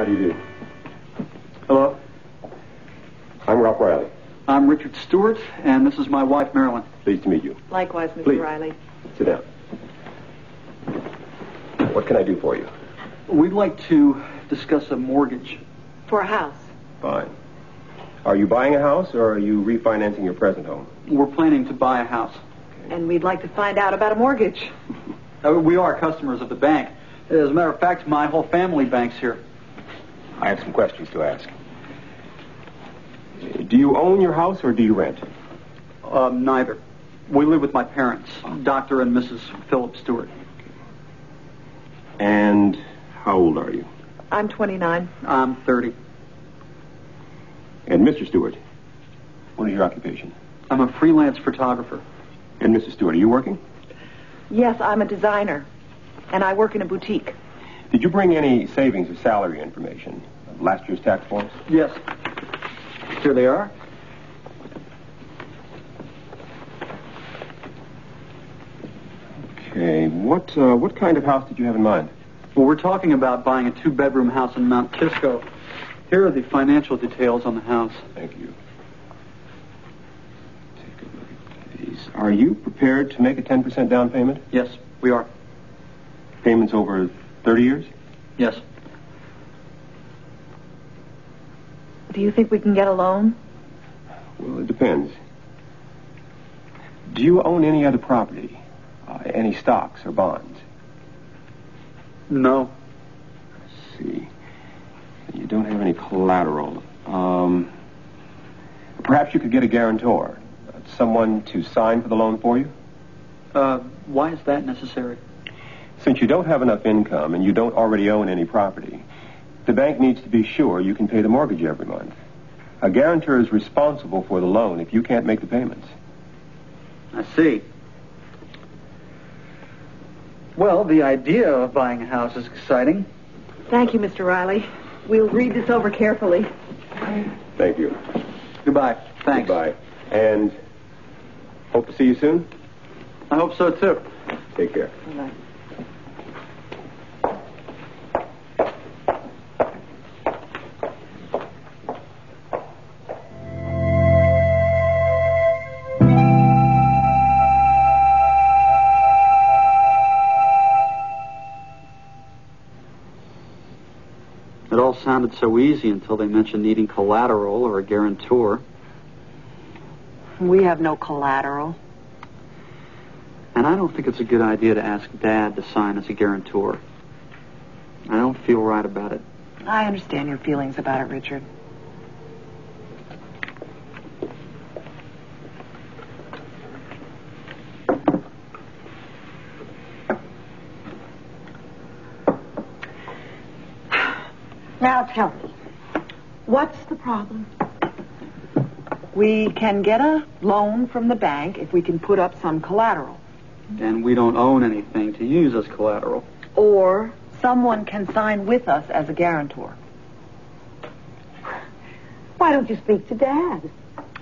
How do you do? Hello. I'm Ralph Riley. I'm Richard Stewart, and this is my wife, Marilyn. Pleased to meet you. Likewise, Mr. Please. Riley. Sit down. What can I do for you? We'd like to discuss a mortgage. For a house. Fine. Are you buying a house, or are you refinancing your present home? We're planning to buy a house. And we'd like to find out about a mortgage. We are customers of the bank. As a matter of fact, my whole family banks here. I have some questions to ask. Do you own your house, or do you rent? Neither. We live with my parents, Dr. and Mrs. Philip Stewart. And how old are you? I'm 29. I'm 30. And Mr. Stewart, what is your occupation? I'm a freelance photographer. And Mrs. Stewart, are you working? Yes, I'm a designer. And I work in a boutique. Did you bring any savings or salary information? Last year's tax forms? Yes. Here they are. Okay. What kind of house did you have in mind? Well, we're talking about buying a 2-bedroom house in Mount Kisco. Here are the financial details on the house. Thank you. Take a look at these. Are you prepared to make a 10% down payment? Yes, we are. Payments over 30 years? Yes. Do you think we can get a loan? Well, it depends. Do you own any other property? Any stocks or bonds? No. Let's see. You don't have any collateral. Perhaps you could get a guarantor. Someone to sign for the loan for you? Why is that necessary? Since you don't have enough income and you don't already own any property, the bank needs to be sure you can pay the mortgage every month. A guarantor is responsible for the loan if you can't make the payments. I see. Well, the idea of buying a house is exciting. Thank you, Mr. Riley. We'll read this over carefully. Thank you. Goodbye. Thanks. Goodbye. And hope to see you soon. I hope so, too. Take care. Bye-bye. It all sounded so easy until they mentioned needing collateral or a guarantor. We have no collateral. And I don't think it's a good idea to ask Dad to sign as a guarantor. I don't feel right about it. I understand your feelings about it, Richard. Now tell me, what's the problem? We can get a loan from the bank if we can put up some collateral. And we don't own anything to use as collateral. Or someone can sign with us as a guarantor. Why don't you speak to Dad?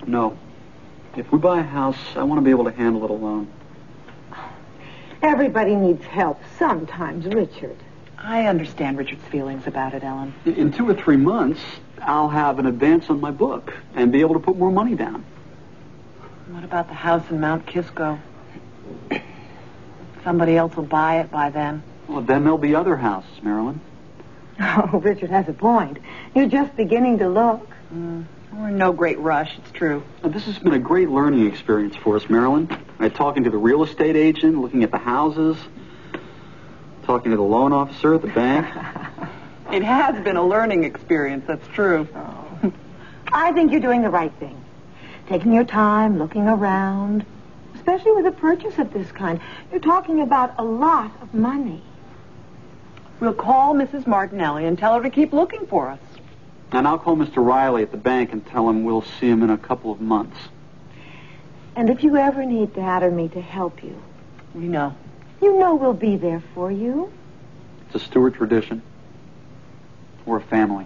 No. If we buy a house, I want to be able to handle it alone. Everybody needs help sometimes, Richard. I understand Richard's feelings about it, Ellen. In 2 or 3 months, I'll have an advance on my book and be able to put more money down. What about the house in Mount Kisco? Somebody else will buy it by then. Well, then there'll be other houses, Marilyn. Oh, Richard has a point. You're just beginning to look. We're in no great rush, it's true. Now, this has been a great learning experience for us, Marilyn. Talking to the real estate agent, looking at the houses, talking to the loan officer at the bank. It has been a learning experience, that's true. Oh. I think you're doing the right thing. Taking your time, looking around, especially with a purchase of this kind. You're talking about a lot of money. We'll call Mrs. Martinelli and tell her to keep looking for us. And I'll call Mr. Riley at the bank and tell him we'll see him in a couple of months. And if you ever need Dad or me to help you, We know. you know we'll be there for you. It's a Stewart tradition. We're a family.